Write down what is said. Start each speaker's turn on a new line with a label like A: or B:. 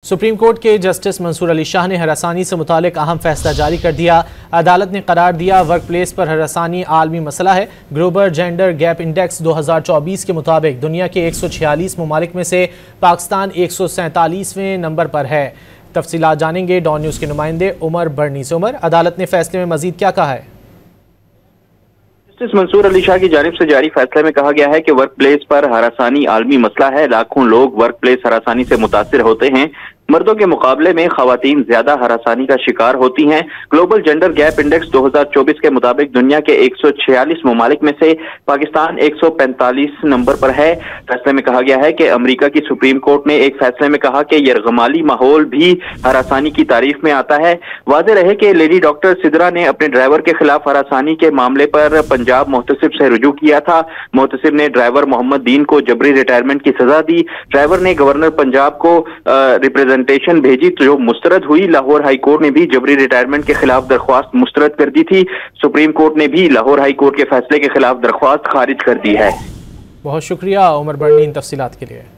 A: Supreme court के justice Mansoor Ali Shah ने हरासानी से मुतालिक अहम फैसला जारी कर दिया। अदालत ने करार दिया वर्क प्लेस पर हरासानी आलमी मसला है। ग्लोबल जेंडर गैप इंडेक्स 2024 के मुताबिक दुनिया के 146 ममालिक में से पाकिस्तान 147वें नंबर पर है। तफसीलात जानेंगे डॉन न्यूज़ के नुमाइंदे उमर बर्नी से। उमर, अदालत ने फैसले में मजीद क्या कहा है?
B: जस्टिस मंसूर अली शाह की जानिब से जारी फैसले में कहा गया है कि वर्क प्लेस पर हरासानी आलमी मसला है। लाखों लोग वर्क प्लेस हरासानी से मुतासिर होते हैं। मर्दों के मुकाबले में खवातीन ज्यादा हरासानी का शिकार होती हैं। ग्लोबल जेंडर गैप इंडेक्स 2024 के मुताबिक दुनिया के 146 ममालिक में से पाकिस्तान 145 नंबर पर है। फैसले में कहा गया है कि अमेरिका की सुप्रीम कोर्ट ने एक फैसले में कहा कि यरगमाली माहौल भी हरासानी की तारीफ में आता है। वाज़ेह रहे कि लेडी डॉक्टर सिद्रा ने अपने ड्राइवर के खिलाफ हरासानी के मामले पर पंजाब मोहतसिब से रुजू किया था। मोहतसिब ने ड्राइवर मोहम्मद दीन को जबरी रिटायरमेंट की सजा दी। ड्राइवर ने गवर्नर पंजाब को रिप्रेजेंटेशन भेजी तो जो मुस्तरद हुई। लाहौर हाई कोर्ट ने भी जबरी रिटायरमेंट के खिलाफ दरख्वास्त मुस्तरद कर दी थी। सुप्रीम कोर्ट ने भी लाहौर हाई कोर्ट के फैसले के खिलाफ दरख्वास्त खारिज कर दी है।
A: बहुत शुक्रिया उमर बर्नी इन तफसीलात के लिए।